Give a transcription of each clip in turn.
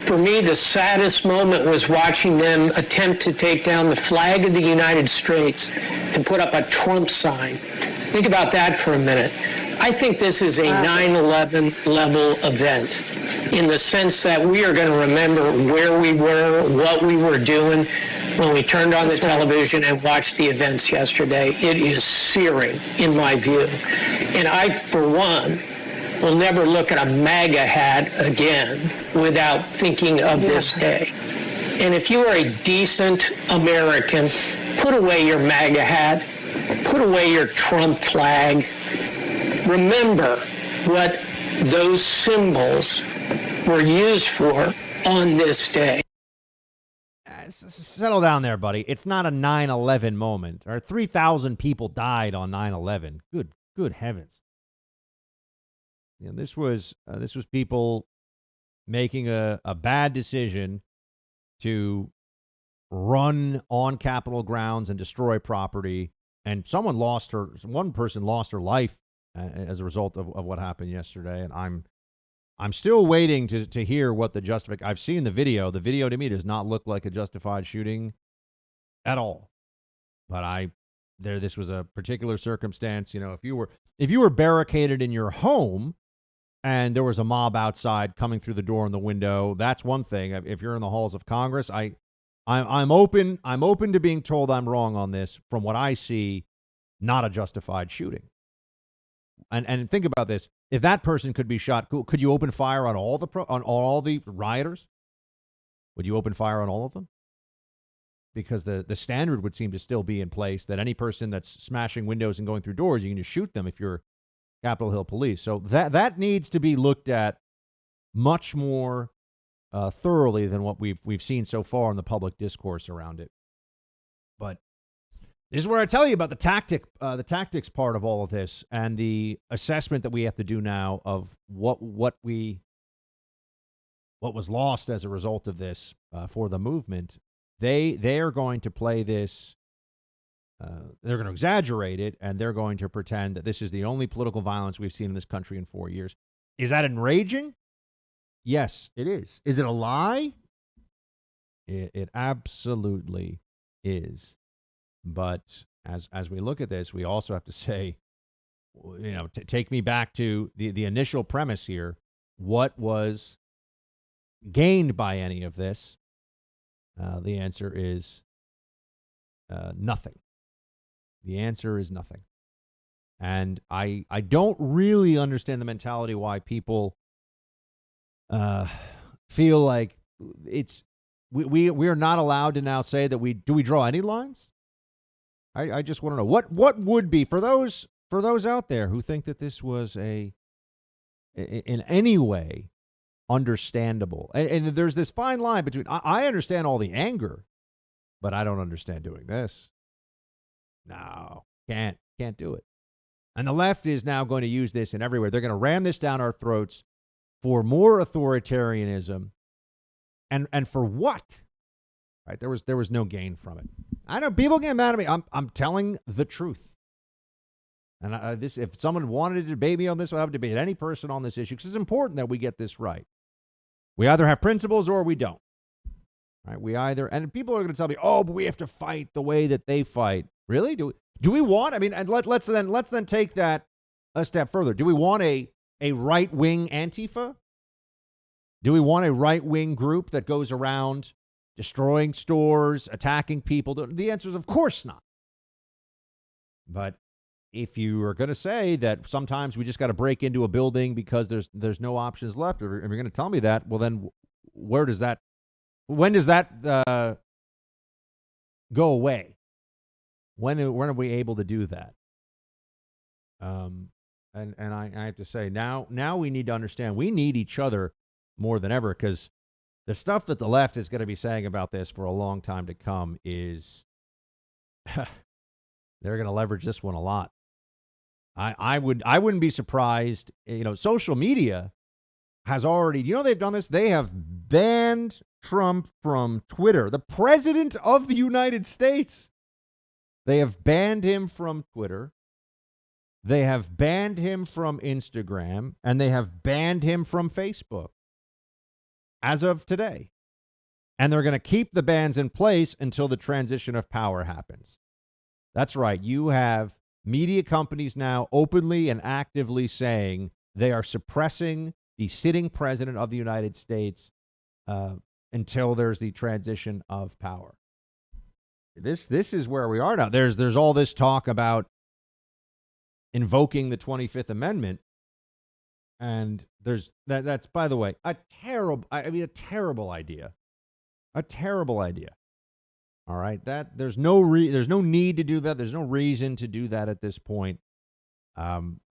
For me, the saddest moment was watching them attempt to take down the flag of the United States to put up a Trump sign. Think about that for a minute. I think this is a 9/11 level event in the sense that we are going to remember where we were, what we were doing when we turned on the television and watched the events yesterday. It is searing, in my view. And I, for one, will never look at a MAGA hat again without thinking of this day. And if you are a decent American, put away your MAGA hat, put away your Trump flag. Remember what those symbols were used for on this day. Settle down there, buddy. It's not a 9/11 moment. Or 3,000 people died on 9/11. Good heavens. You know, this was people making a bad decision to run on Capitol grounds and destroy property, and one person lost her life as a result of what happened yesterday. And I'm still waiting to hear what the justification. I've seen the video. The video to me does not look like a justified shooting at all. But this was a particular circumstance. You know, if you were barricaded in your home and there was a mob outside coming through the door and the window, that's one thing. If you're in the halls of Congress, I'm open to being told I'm wrong on this. From what I see, not a justified shooting. And think about this: if that person could be shot, could you open fire on all the rioters? Would you open fire on all of them? Because the standard would seem to still be in place that any person that's smashing windows and going through doors, you can just shoot them if you're Capitol Hill Police. So that needs to be looked at much more thoroughly than what we've seen so far in the public discourse around it. But this is where I tell you about the tactics part of all of this and the assessment that we have to do now of what was lost as a result of this for the movement. They are going to play this. They're going to exaggerate it, and they're going to pretend that this is the only political violence we've seen in this country in 4 years. Is that enraging? Yes, it is. Is it a lie? It absolutely is. But as we look at this, we also have to say, you know, take me back to the initial premise here. What was gained by any of this? The answer is nothing. The answer is nothing. And I don't really understand the mentality why people feel like we are not allowed to now say that we draw any lines. I just want to know what would be for those out there who think that this was in any way understandable. And there's this fine line between I understand all the anger, but I don't understand doing this. No, can't do it. And the left is now going to use this in everywhere. They're going to ram this down our throats for more authoritarianism. And for what? Right? There was no gain from it. I know people get mad at me. I'm telling the truth. And if someone wanted to debate me on this, I'll have to debate any person on this issue because it's important that we get this right. We either have principles or we don't. Right? And people are going to tell me, oh, but we have to fight the way that they fight. Really? Do we want? I mean, and let's then take that a step further. Do we want a right-wing Antifa? Do we want a right-wing group that goes around destroying stores, attacking people? The answer is, of course not. But if you are going to say that sometimes we just got to break into a building because there's no options left, or you're going to tell me that, well, then when does that go away? When are we able to do that? And I have to say now we need to understand we need each other more than ever, because the stuff that the left is going to be saying about this for a long time to come is they're going to leverage this one a lot. I wouldn't be surprised. You know, social media has already, they've done this. They have banned Trump from Twitter. The president of the United States. They have banned him from Twitter. They have banned him from Instagram, and they have banned him from Facebook. as of today. And they're going to keep the bans in place until the transition of power happens. That's right. You have media companies now openly and actively saying they are suppressing the sitting president of the United States until there's the transition of power. This is where we are now. There's all this talk about invoking the 25th Amendment, and that's, by the way, a terrible idea. A terrible idea. All right, there's no need to do that. There's no reason to do that at this point.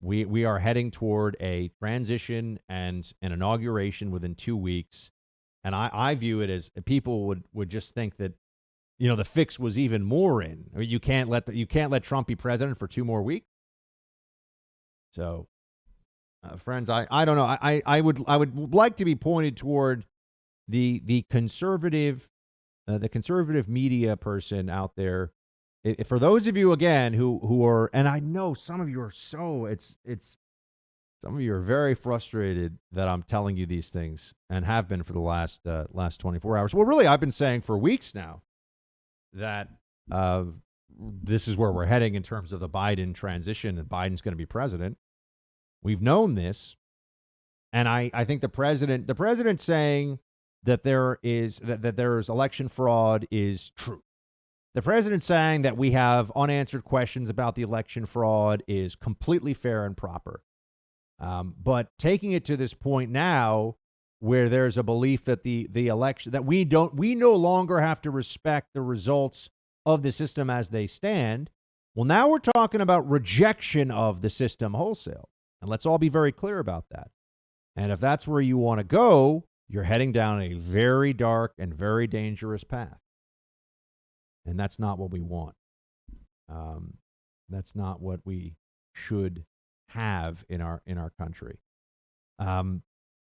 We are heading toward a transition and an inauguration within 2 weeks, and I view it as people would just think that, the fix was even more in. I mean, you can't let Trump be president for 2 more weeks. So, friends, I don't know. I would like to be pointed toward the conservative media person out there. For those of you, again, who are, and I know some of you are some of you are very frustrated that I'm telling you these things, and have been for the last 24 hours. Well, really, I've been saying for weeks now that this is where we're heading in terms of the Biden transition, and Biden's going to be president. We've known this, and I think the president saying that there is election fraud is true. The president saying that we have unanswered questions about the election fraud is completely fair and proper. But taking it to this point now, where there's a belief that the election, that we no longer have to respect the results of the system as they stand. Well, now we're talking about rejection of the system wholesale. And let's all be very clear about that. And if that's where you want to go, you're heading down a very dark and very dangerous path. And that's not what we want. That's not what we should have in our country.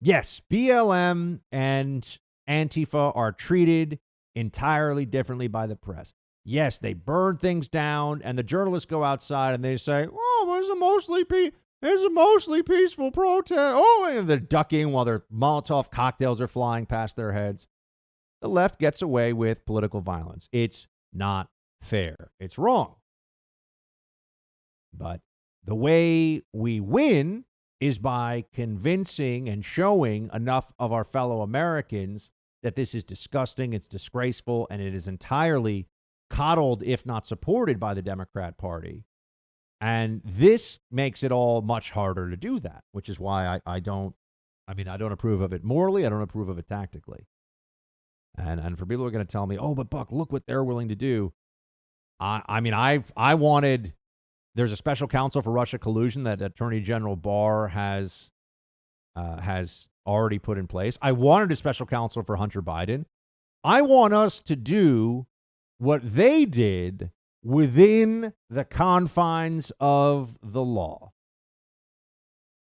Yes, BLM and Antifa are treated entirely differently by the press. Yes, they burn things down, and the journalists go outside and they say, "Oh, there's a mostly peaceful protest." Oh, and they're ducking while their Molotov cocktails are flying past their heads. The left gets away with political violence. It's not fair. It's wrong. But the way we win is by convincing and showing enough of our fellow Americans that this is disgusting, it's disgraceful, and it is entirely coddled, if not supported, by the Democrat Party. And this makes it all much harder to do that, which is why I don't approve of it morally. I don't approve of it tactically. And for people who are going to tell me, "Oh, but Buck, look what they're willing to do." There's a special counsel for Russia collusion that Attorney General Barr has already put in place. I wanted a special counsel for Hunter Biden. I want us to do what they did within the confines of the law.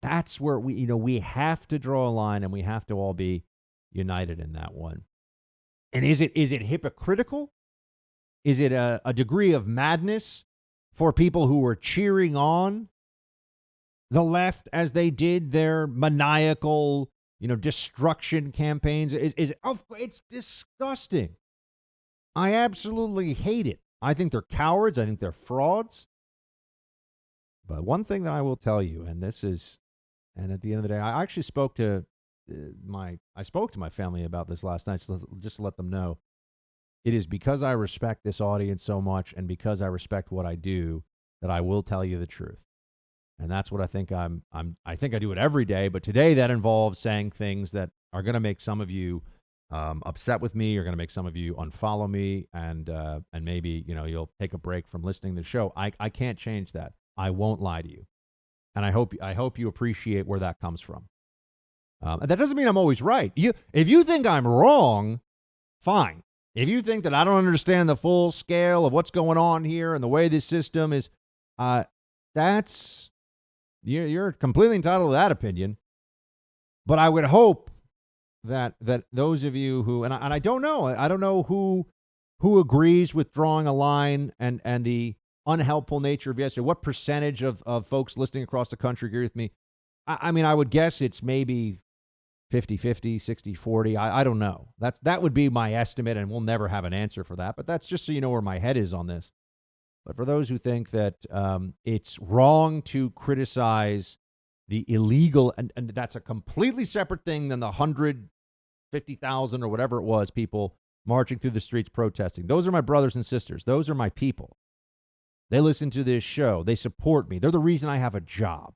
That's where we have to draw a line, and we have to all be united in that one. And is it hypocritical? Is it a degree of madness for people who were cheering on the left as they did their maniacal, destruction campaigns? It's disgusting. I absolutely hate it. I think they're cowards. I think they're frauds. But one thing that I will tell you, and at the end of the day, I actually spoke to my family about this last night, just to let them know. It is because I respect this audience so much, and because I respect what I do, that I will tell you the truth. And that's what I think I think I do it every day, but today that involves saying things that are going to make some of you upset with me, or going to make some of you unfollow me, and maybe you'll take a break from listening to the show. I can't change that. I won't lie to you, and I hope you appreciate where that comes from. And that doesn't mean I'm always right. If you think I'm wrong, fine. If you think that I don't understand the full scale of what's going on here and the way this system is, you're completely entitled to that opinion. But I would hope that those of you who, and I don't know who agrees with drawing a line and the unhelpful nature of yesterday. What percentage of folks listening across the country agree with me? I would guess it's maybe 50-50, 60-40. I don't know. That would be my estimate, and we'll never have an answer for that. But that's just so you know where my head is on this. But for those who think that it's wrong to criticize the illegal, and that's a completely separate thing than the 150,000 or whatever it was people marching through the streets protesting. Those are my brothers and sisters. Those are my people. They listen to this show. They support me. They're the reason I have a job.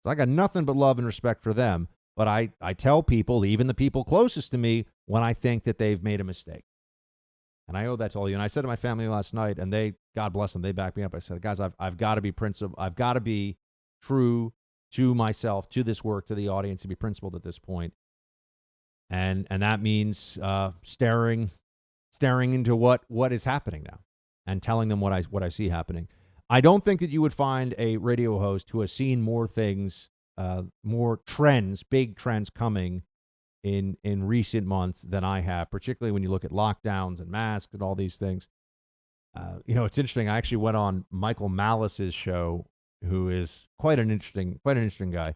So I got nothing but love and respect for them. But I tell people, even the people closest to me, when I think that they've made a mistake. And I owe that to all you. And I said to my family last night, and they, God bless them, they backed me up. I said, guys, I've got to be principled. I've got to be true to myself, to this work, to the audience, to be principled at this point. And that means staring into what is happening now and telling them what I see happening. I don't think that you would find a radio host who has seen more things, more trends, big trends coming in recent months than I have, particularly when you look at lockdowns and masks and all these things. It's interesting. I actually went on Michael Malice's show, who is quite an interesting guy.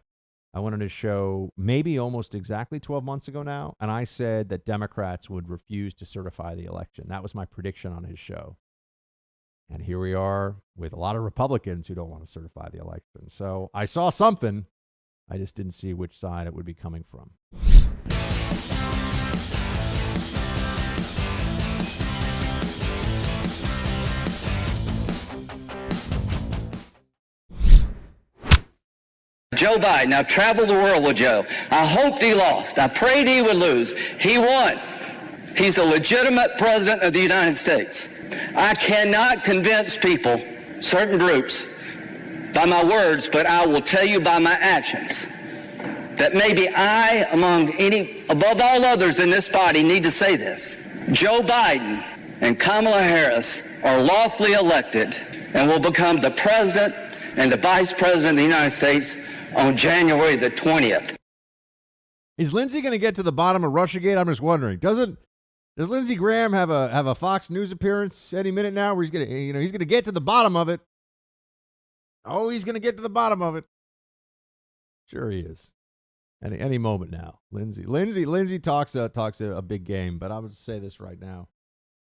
I went on his show maybe almost exactly 12 months ago now, and I said that Democrats would refuse to certify the election. That was my prediction on his show. And here we are with a lot of Republicans who don't want to certify the election. So I saw something. I just didn't see which side it would be coming from. Joe Biden, I've traveled the world with Joe. I hoped he lost. I prayed he would lose. He won. He's a legitimate president of the United States. I cannot convince people, certain groups, by my words, but I will tell you by my actions that maybe I, above all others in this body, need to say this. Joe Biden and Kamala Harris are lawfully elected and will become the president and the vice president of the United States on January the 20th. Is Lindsey going to get to the bottom of Russiagate? I'm just wondering. Does Lindsey Graham have a Fox News appearance any minute now where he's going to get to the bottom of it? Oh, he's going to get to the bottom of it. Sure he is. Any moment now. Lindsey talks a big game, but I would say this right now.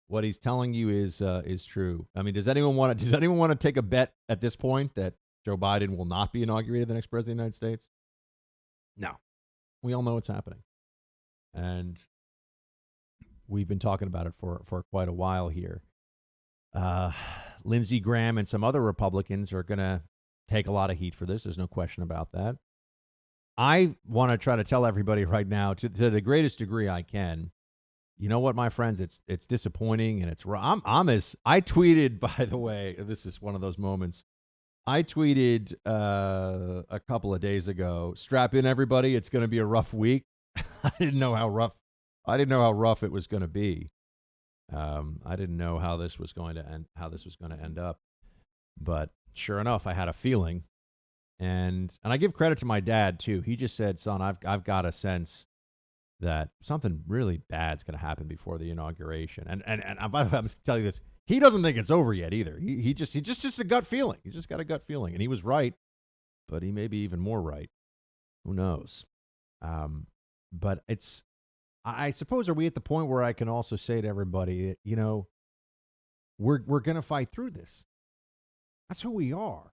What he's telling you is true. I mean, does anyone want to take a bet at this point that Joe Biden will not be inaugurated the next president of the United States? No. We all know what's happening. And we've been talking about it for quite a while here. Lindsey Graham and some other Republicans are going to take a lot of heat for this. There's no question about that. I want to try to tell everybody right now, to the greatest degree I can, you know what, my friends, it's disappointing, and I tweeted, by the way, this is one of those moments. I tweeted a couple of days ago, strap in everybody, it's going to be a rough week. I didn't know how rough it was going to be. I didn't know how this was going to end up. But sure enough, I had a feeling. And I give credit to my dad too. He just said, "Son, I've got a sense that something really bad's going to happen before the inauguration." And by the way, I'm just telling you this. He doesn't think it's over yet either. He just a gut feeling. He just got a gut feeling, and he was right, but he may be even more right. Who knows? But I suppose, are we at the point where I can also say to everybody, we're going to fight through this. That's who we are.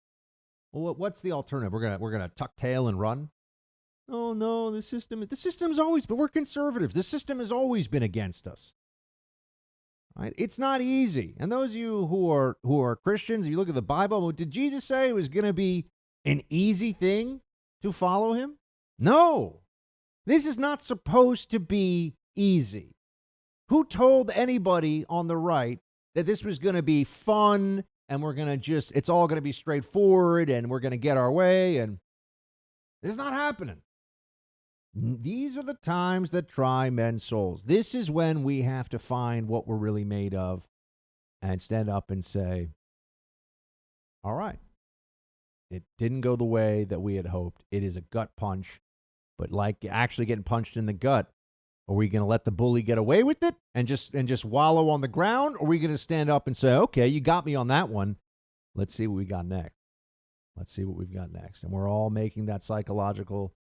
Well, what's the alternative? We're gonna tuck tail and run? Oh no, the system's always, but we're conservatives. The system has always been against us. Right? It's not easy. And those of you who are Christians, if you look at the Bible, did Jesus say it was going to be an easy thing to follow him? No. This is not supposed to be easy. Who told anybody on the right that this was going to be fun and we're going to it's all going to be straightforward and we're going to get our way? And it's not happening. These are the times that try men's souls. This is when we have to find what we're really made of and stand up and say, all right, it didn't go the way that we had hoped. It is a gut punch, but like actually getting punched in the gut, are we going to let the bully get away with it and just wallow on the ground? Or are we going to stand up and say, okay, you got me on that one. Let's see what we got next. Let's see what we've got next. And we're all making that psychological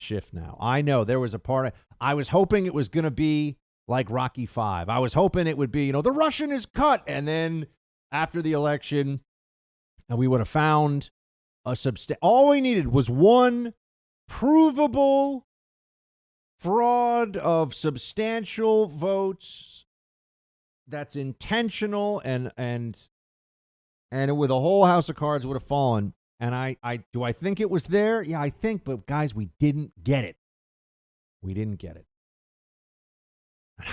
shift now. I know there was a part I was hoping it was going to be like Rocky V. I was hoping it would be, the Russian is cut. And then after the election, we would have found all we needed was one provable fraud of substantial votes that's intentional, and with a whole house of cards would have fallen. And I think it was there? Yeah, I think, but guys, we didn't get it. We didn't get it.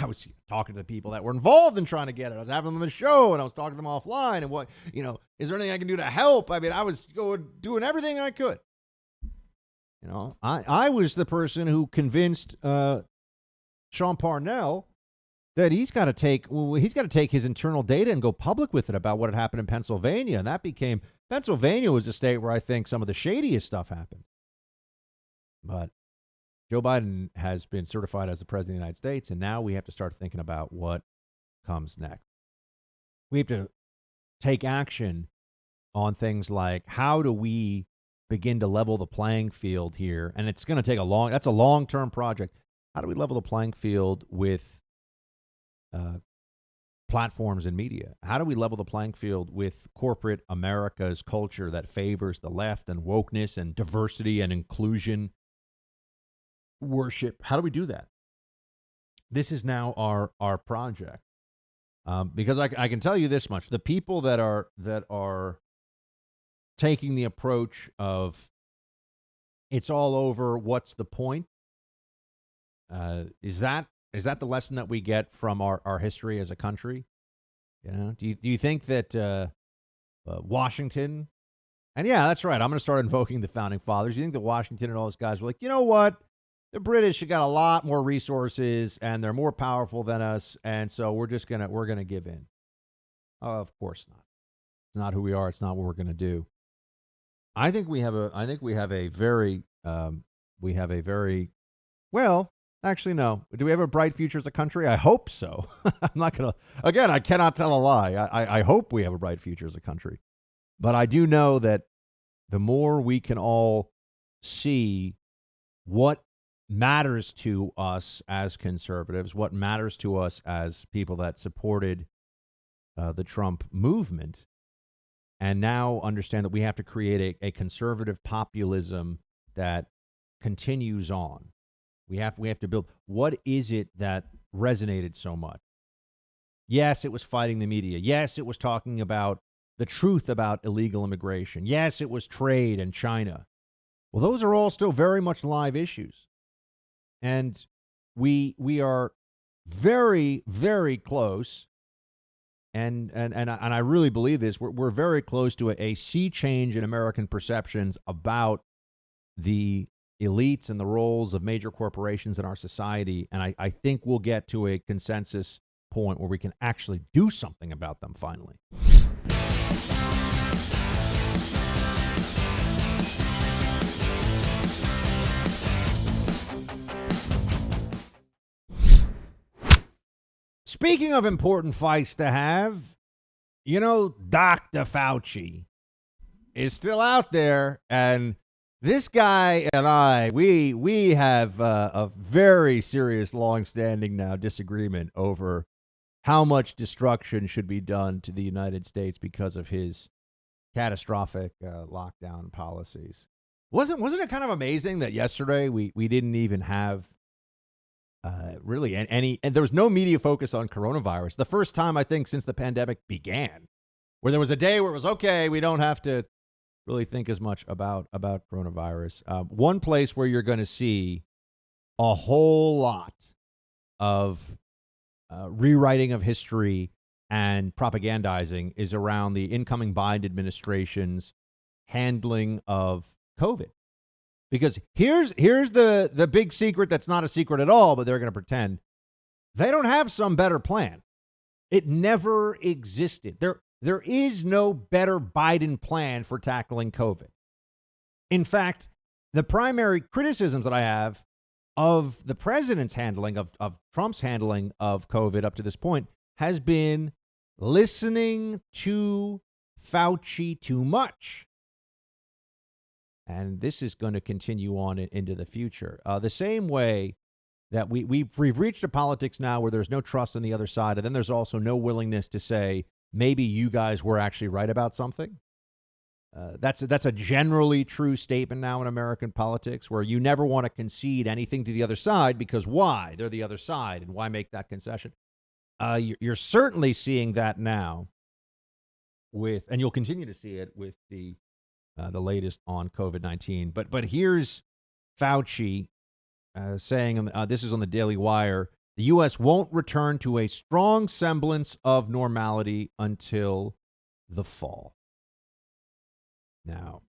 I was talking to the people that were involved in trying to get it. I was having them on the show, and I was talking to them offline. And what, is there anything I can do to help? I mean, I was doing everything I could. I was the person who convinced Sean Parnell that he's got to take his internal data and go public with it about what had happened in Pennsylvania. And that became, Pennsylvania was a state where I think some of the shadiest stuff happened. But Joe Biden has been certified as the president of the United States, and now we have to start thinking about what comes next. We have to take action on things like, how do we begin to level the playing field here? And it's going to take that's a long-term project. How do we level the playing field with platforms and media? How do we level the playing field with corporate America's culture that favors the left and wokeness and diversity and inclusion worship? How do we do that? This is now our project, because I can tell you this much: the people that are taking the approach of it's all over, what's the point? Is that the lesson that we get from our history as a country? Do you think that Washington, and yeah, that's right, I'm going to start invoking the founding fathers. You think that Washington and all those guys were like, you know what? The British have got a lot more resources and they're more powerful than us, and so we're going to give in. Of course not. It's not who we are. It's not what we're going to do. I think we have a very well, actually, no. Do we have a bright future as a country? I hope so. I'm not going to, again, I cannot tell a lie. I hope we have a bright future as a country. But I do know that the more we can all see what matters to us as conservatives, what matters to us as people that supported the Trump movement, and now understand that we have to create a conservative populism that continues on. We have to build. What is it that resonated so much? Yes, it was fighting the media. Yes, it was talking about the truth about illegal immigration. Yes, it was trade and China. Well, those are all still very much live issues. And we are very, very close. And I really believe this. We're very close to a sea change in American perceptions about the elites and the roles of major corporations in our society. And I think we'll get to a consensus point where we can actually do something about them finally. Speaking of important fights to have, Dr. Fauci is still out there, and this guy and I, we have a very serious, long-standing now disagreement over how much destruction should be done to the United States because of his catastrophic lockdown policies. Wasn't it kind of amazing that yesterday we didn't even have really any, and there was no media focus on coronavirus. The first time, I think, since the pandemic began, where there was a day where it was, okay, we don't have to really think as much about coronavirus. One place where you're going to see a whole lot of rewriting of history and propagandizing is around the incoming Biden administration's handling of COVID. Because here's the big secret that's not a secret at all, but they're going to pretend. They don't have some better plan. It never existed. There is no better Biden plan for tackling COVID. In fact, the primary criticisms that I have of the president's handling, of Trump's handling of COVID up to this point, has been listening to Fauci too much. And this is going to continue on into the future. The same way that we've reached a politics now where there's no trust on the other side, and then there's also no willingness to say, maybe you guys were actually right about something. That's a generally true statement now in American politics, where you never want to concede anything to the other side, because why? They're the other side, and why make that concession? You're certainly seeing that now and you'll continue to see it with the latest on COVID-19. But here's Fauci saying, this is on the Daily Wire, the U.S. won't return to a strong semblance of normality until the fall. Now,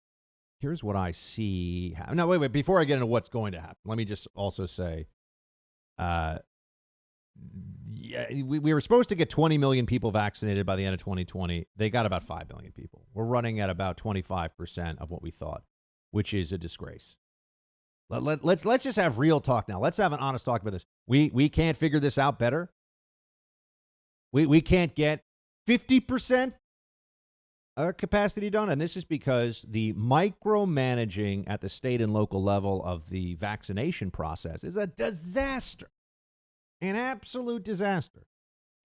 here's what I see. No, wait. Before I get into what's going to happen, let me just also say, we were supposed to get 20 million people vaccinated by the end of 2020. They got about 5 million people. We're running at about 25% of what we thought, which is a disgrace. Let's just have real talk now. Let's have an honest talk about this. We can't figure this out better. We can't get 50% capacity done, and this is because the micromanaging at the state and local level of the vaccination process is a disaster. An absolute disaster.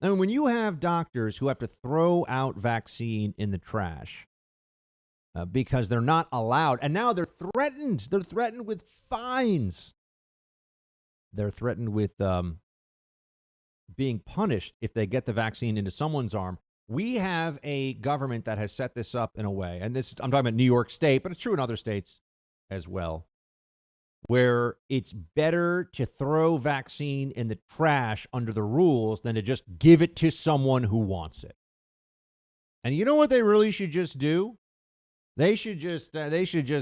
And when you have doctors who have to throw out vaccine in the trash because they're not allowed, and now they're threatened. They're threatened with fines. They're threatened with being punished if they get the vaccine into someone's arm. We have a government that has set this up in a way, and this I'm talking about New York State, but it's true in other states as well, where it's better to throw vaccine in the trash under the rules than to just give it to someone who wants it. And you know what they really should just do? They should just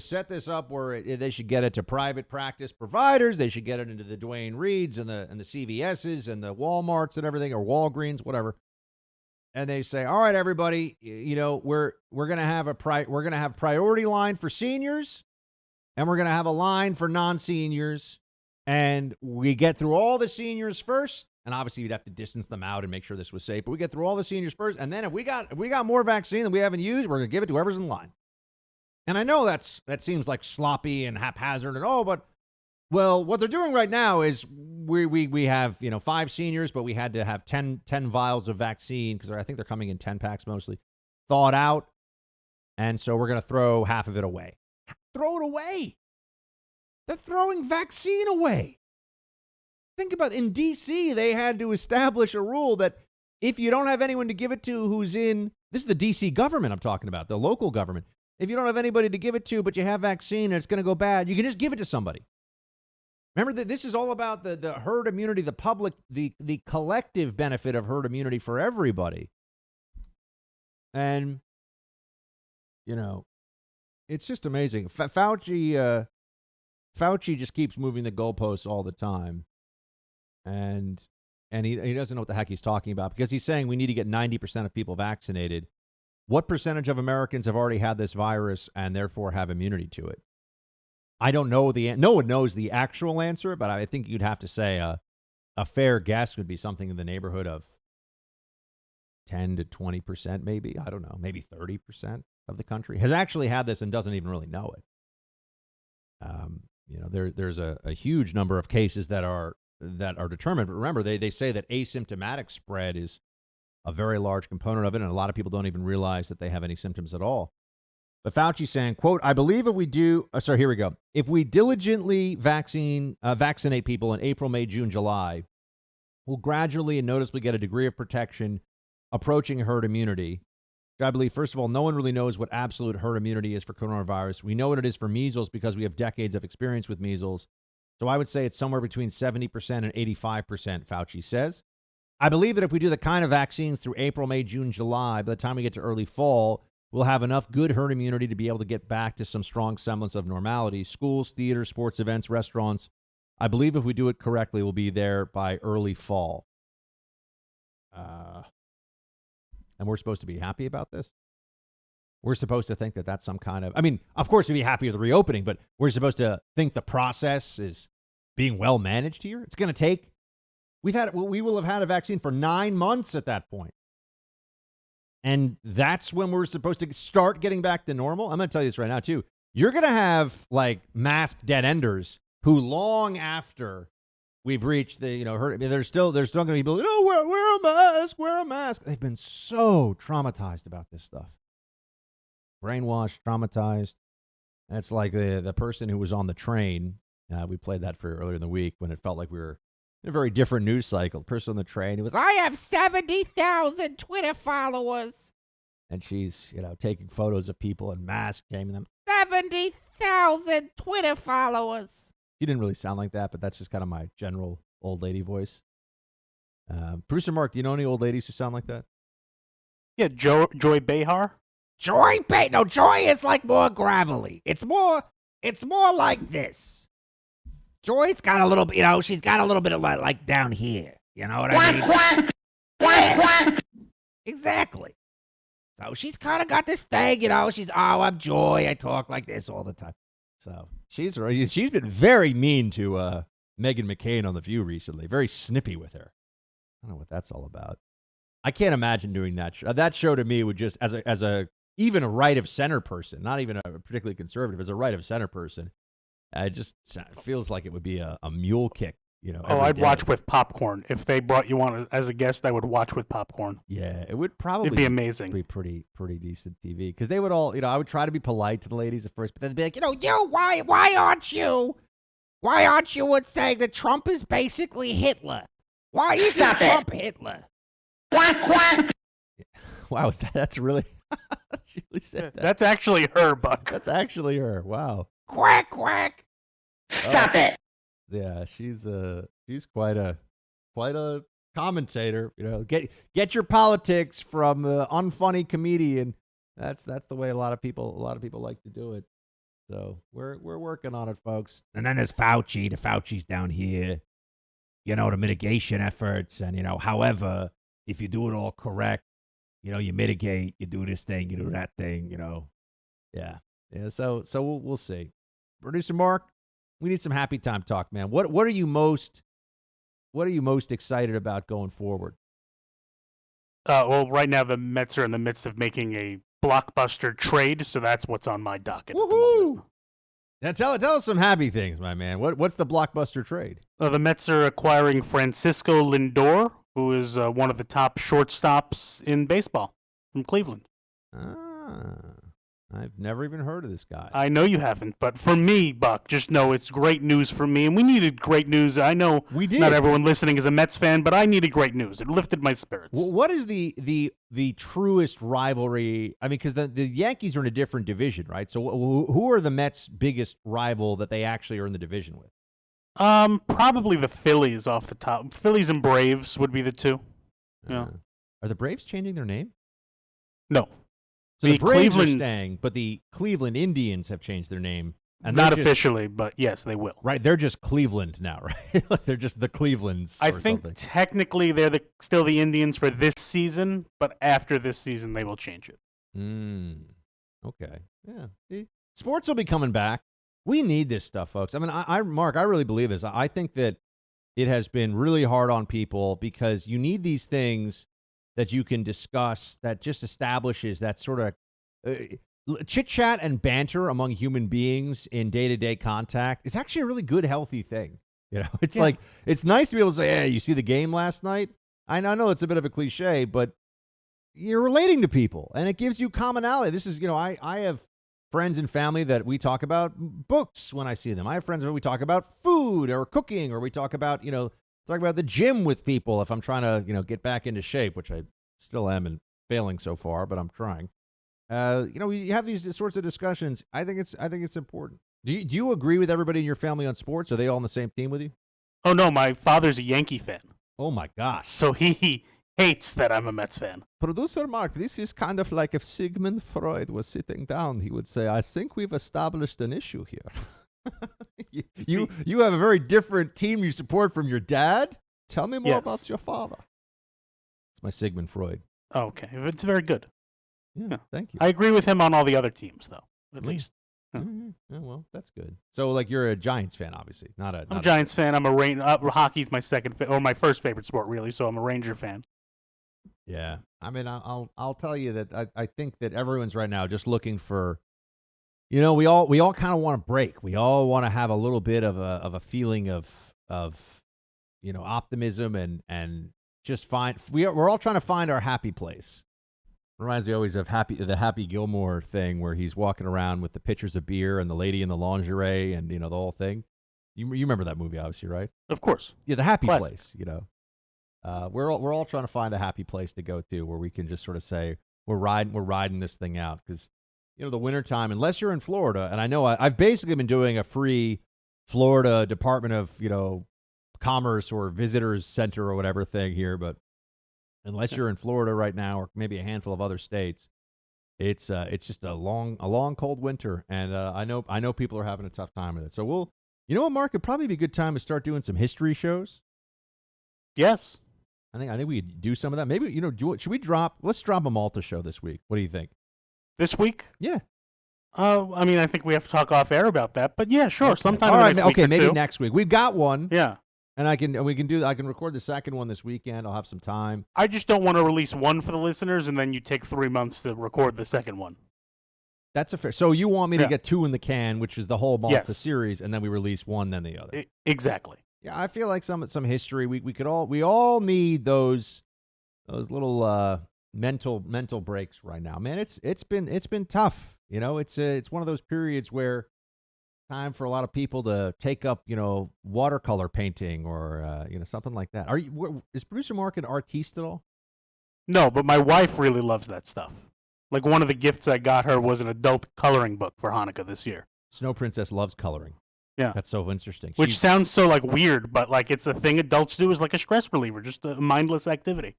set this up where they should get it to private practice providers. They should get it into the Dwayne Reeds and the CVSs and the Walmarts and everything, or Walgreens, whatever. And they say, all right, everybody, we're going to have priority line for seniors, and we're going to have a line for non-seniors, and we get through all the seniors first. And obviously you'd have to distance them out and make sure this was safe, but we get through all the seniors first. And then if we got more vaccine than we haven't used, we're going to give it to whoever's in line. And I know that seems like sloppy and haphazard but what they're doing right now is we have 5 seniors, but we had to have 10 vials of vaccine because I think they're coming in 10 packs mostly, thawed out, and so we're going to throw half of it away. Throw it away. They're throwing vaccine away. Think about it. In D.C., they had to establish a rule that if you don't have anyone to give it to who's in, this is the D.C. government I'm talking about, the local government. If you don't have anybody to give it to, but you have vaccine and it's going to go bad, you can just give it to somebody. Remember that this is all about the herd immunity, the public, the collective benefit of herd immunity for everybody. And, it's just amazing. Fauci just keeps moving the goalposts all the time. And he doesn't know what the heck he's talking about, because he's saying we need to get 90% of people vaccinated. What percentage of Americans have already had this virus and therefore have immunity to it? I don't know no one knows the actual answer, but I think you'd have to say a fair guess would be something in the neighborhood of 10 to 20%, maybe. I don't know, maybe 30% of the country has actually had this and doesn't even really know it. There's a huge number of cases that are determined. But remember, they say that asymptomatic spread is a very large component of it, and a lot of people don't even realize that they have any symptoms at all. But Fauci's saying, quote, I believe if we do, here we go. If we diligently vaccinate people in April, May, June, July, we'll gradually and noticeably get a degree of protection approaching herd immunity. I believe, first of all, no one really knows what absolute herd immunity is for coronavirus. We know what it is for measles because we have decades of experience with measles. So I would say it's somewhere between 70% and 85%, Fauci says. I believe that if we do the kind of vaccines through April, May, June, July, by the time we get to early fall, we'll have enough good herd immunity to be able to get back to some strong semblance of normality. Schools, theaters, sports events, restaurants. I believe if we do it correctly, we'll be there by early fall. And we're supposed to be happy about this? We're supposed to think that that's some kind of, of course we'd be happy with the reopening, but we're supposed to think the process is being well managed here. It's going to take, we will have had a vaccine for 9 months at that point. And that's when we're supposed to start getting back to normal. I'm going to tell you this right now, too. You're going to have like masked dead enders who long after we've reached the, herd, I mean, there's still going to be people, wear a mask, wear a mask. They've been so traumatized about this stuff. Brainwashed, traumatized. That's like the person who was on the train. We played that for earlier in the week when it felt like we were in a very different news cycle. The person on the train who was, I have 70,000 Twitter followers. And she's, taking photos of people in masks, shaming them. 70,000 Twitter followers. She didn't really sound like that, but that's just kind of my general old lady voice. Producer Mark, do you know any old ladies who sound like that? Yeah, Joy Behar. No, Joy is like more gravelly. It's more like this. Joy's got a little bit, she's got a little bit of like down here. You know what I mean? Quack, quack, quack. Exactly. So she's kind of got this thing, she's, I'm Joy. I talk like this all the time. So she's been very mean to Meghan McCain on The View recently. Very snippy with her. I don't know what that's all about. I can't imagine doing that show. That show to me would just, as a even a right of center person, not even a particularly conservative, as a right of center person, it just feels like it would be a mule kick. I'd day. watch with popcorn. If they brought you on as a guest, I would watch with popcorn. Yeah, it would probably It'd be amazing. Be pretty decent TV, because they would all, I would try to be polite to the ladies at first, but then they'd be like, why aren't you saying that Trump is basically Hitler? Why is Trump Hitler? Quack, quack. Wow, that's really she really said that. That's actually her, Buck. That's actually her. Wow. Quack, quack. Stop it. Yeah, she's quite a commentator. Get your politics from an unfunny comedian. That's the way a lot of people like to do it. So we're working on it, folks. And then there's Fauci. The Fauci's down here. The mitigation efforts, and however, if you do it all correct, you mitigate, you do this thing, you do that thing, yeah. So we'll see. Producer Mark, we need some happy time talk, man. What are you most excited about going forward? Well, right now the Mets are in the midst of making a blockbuster trade, so that's what's on my docket. Woohoo! Now tell us some happy things, my man. What's the blockbuster trade? The Mets are acquiring Francisco Lindor, who is one of the top shortstops in baseball from Cleveland. I've never even heard of this guy. I know you haven't, but for me, Buck, just know it's great news for me, and we needed great news. I know we did. Not everyone listening is a Mets fan, but I needed great news. It lifted my spirits. What is the truest rivalry? I mean, because the Yankees are in a different division, right? So who are the Mets' biggest rival that they actually are in the division with? Probably the Phillies off the top. Phillies and Braves would be the two. Yeah. Are the Braves changing their name? No. So the Braves are staying, but the Cleveland Indians have changed their name. And not officially, but yes, they will. Right, they're just Cleveland now, right? Like they're just the Clevelands. I think something. Technically they're still the Indians for this season, but after this season they will change it. Okay. Yeah. See? Sports will be coming back. We need this stuff, folks. I mean, Mark, I really believe this. I think that it has been really hard on people because you need these things that you can discuss that just establishes that sort of chit-chat and banter among human beings in day-to-day contact is actually a really good, healthy thing. It's like, it's nice to be able to say, hey, you see the game last night? I know it's a bit of a cliche, but you're relating to people, and it gives you commonality. This is, I have friends and family that we talk about books when I see them. I have friends that we talk about food or cooking, or we talk about, talk about the gym with people if I'm trying to, get back into shape, which I still am and failing so far, but I'm trying. We have these sorts of discussions. I think it's important. Do you agree with everybody in your family on sports? Are they all on the same team with you? Oh no, my father's a Yankee fan. Oh my gosh. So he hates that I'm a Mets fan. Producer Mark, this is kind of like if Sigmund Freud was sitting down, he would say, I think we've established an issue here. You have a very different team you support from your dad? Tell me more about your father. It's my Sigmund Freud. Okay, it's very good. Yeah, thank you. I agree with him on all the other teams, though, at least. Yeah, well, that's good. So, like, you're a Giants fan, obviously. I'm a Giants fan. I'm hockey's my my first favorite sport, really, so I'm a Ranger fan. Yeah. I mean, I'll tell you that I think that everyone's right now just looking for You know, we all kind of want to break. We all want to have a little bit of a feeling of optimism and just we're all trying to find our happy place. Reminds me always of the Happy Gilmore thing where he's walking around with the pitchers of beer and the lady in the lingerie and the whole thing. You remember that movie, obviously, right? Of course. Yeah, the happy Classic. place. We're all trying to find a happy place to go to where we can just sort of say we're riding this thing out because the wintertime, unless you're in Florida, and I know I've basically been doing a free Florida Department of Commerce or Visitors Center or whatever thing here, but unless you're in Florida right now or maybe a handful of other states, it's just a long cold winter, and I know people are having a tough time with it. So Mark, it'd probably be a good time to start doing some history shows. Yes. I think we could do some of that. Maybe let's drop a Malta show this week. What do you think? This week? Yeah. I mean, I think we have to talk off air about that, but yeah, sure. Okay. Sometime. All right. Next week Okay. or Maybe two. next week. We've got one. Yeah. And I can record the second one this weekend. I'll have some time. I just don't want to release one for the listeners, and then you take 3 months to record the second one. That's a fair. So you want me to get 2 in the can, which is the whole Malta series, and then we release one, then the other. Exactly. Yeah, I feel like some history. We all need those little mental breaks right now, man. It's been tough. It's one of those periods where time for a lot of people to take up watercolor painting or something like that. Is producer Mark an artiste at all? No, but my wife really loves that stuff. Like one of the gifts I got her was an adult coloring book for Hanukkah this year. Snow Princess loves coloring. Yeah. That's so interesting. Which sounds so weird, but it's a thing adults do as a stress reliever, just a mindless activity.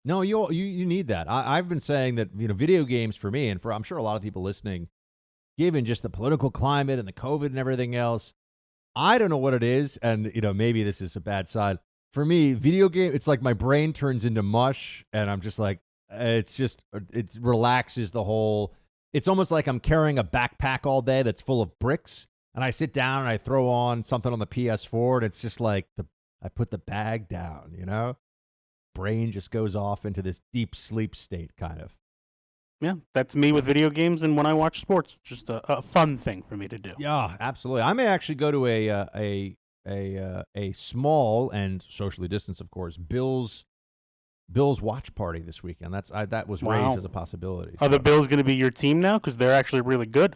No, you need that. I've been saying that video games for me, and for I'm sure a lot of people listening, given just the political climate and the COVID and everything else, I don't know what it is, and maybe this is a bad side for me. Video game, it's like my brain turns into mush, and I'm just like, it relaxes the whole. It's almost like I'm carrying a backpack all day that's full of bricks, and I sit down and I throw on something on the PS4, and it's just like I put the bag down, brain just goes off into this deep sleep state, kind of. Yeah, that's me with video games and when I watch sports. Just a fun thing for me to do. Yeah, absolutely. I may actually go to a small and socially distanced, of course, Bills watch party this weekend. That was raised as a possibility. Are the Bills going to be your team now? Because they're actually really good.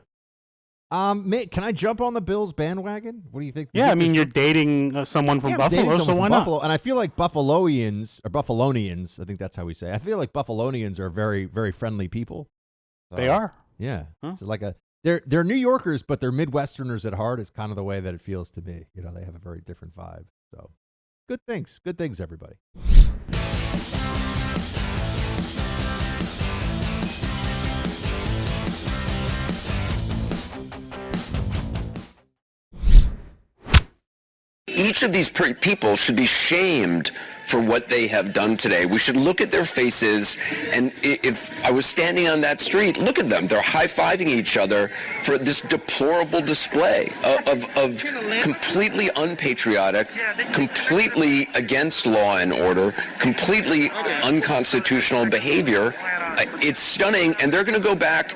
Can I jump on the Bills bandwagon? What do you think? Yeah, I mean, you're dating someone from Buffalo, so why not? And I feel like Buffalonians, I think that's how we say. I feel like Buffalonians are very, very friendly people. They are. Yeah. Huh? It's like they're New Yorkers, but they're Midwesterners at heart. Is kind of the way that it feels to me. They have a very different vibe. So, good things, everybody. Each of these people should be shamed for what they have done today. We should look at their faces, and if I was standing on that street, look at them. They're high-fiving each other for this deplorable display of completely unpatriotic, completely against law and order, completely unconstitutional behavior. It's stunning, and they're going to go back,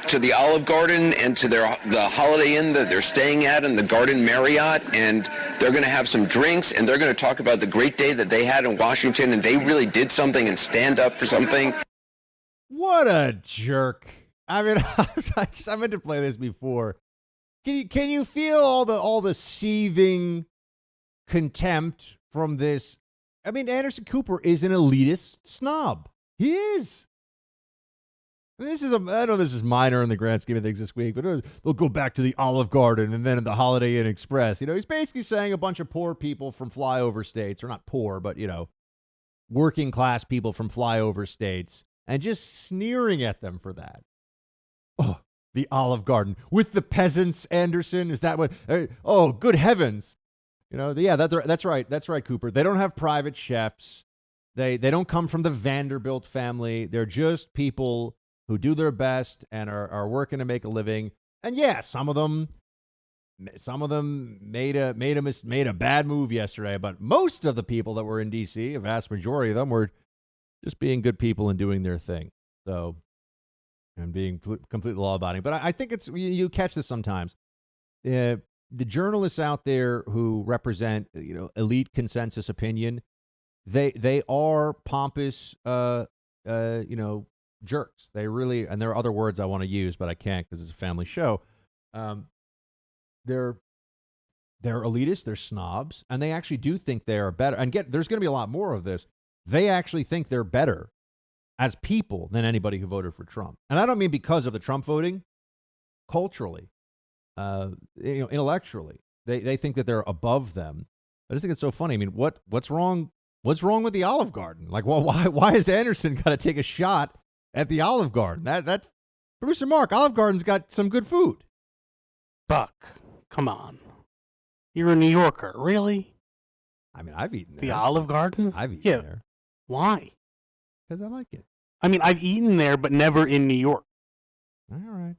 to the Olive Garden and to the Holiday Inn that they're staying at and the Garden Marriott, and they're going to have some drinks, and they're going to talk about the great day that they had in Washington, and they really did something and stand up for something. What a jerk. I mean, I meant to play this before. Can you feel all the seething contempt from this? I mean, Anderson Cooper is an elitist snob. He is. I know this is minor in the grand scheme of things this week, but they'll go back to the Olive Garden and then the Holiday Inn Express. He's basically saying a bunch of poor people from flyover states, or not poor, but, working class people from flyover states, and just sneering at them for that. Oh, the Olive Garden with the peasants, Anderson. Is that what? Oh, good heavens. Yeah, that's right. That's right, Cooper. They don't have private chefs. They don't come from the Vanderbilt family. They're just people who do their best and are working to make a living. And yeah, some of them made a bad move yesterday, but most of the people that were in D.C., a vast majority of them, were just being good people and doing their thing. So and being completely law-abiding. But I think you catch this sometimes. The journalists out there who represent, elite consensus opinion, they are pompous, jerks. They really, and there are other words I want to use, but I can't because it's a family show. They're elitists, they're snobs, and they actually do think they are better. And there's going to be a lot more of this. They actually think they're better as people than anybody who voted for Trump. And I don't mean because of the Trump voting, culturally, intellectually. They think that they're above them. I just think it's so funny. I mean, what's wrong? What's wrong with the Olive Garden? Like, why has Anderson got to take a shot at the Olive Garden? That's Producer Mark. Olive Garden's got some good food. Buck, come on. You're a New Yorker, really? I mean, I've eaten there. The Olive Garden? I've eaten there. Why? Because I like it. I mean, I've eaten there, but never in New York. All right.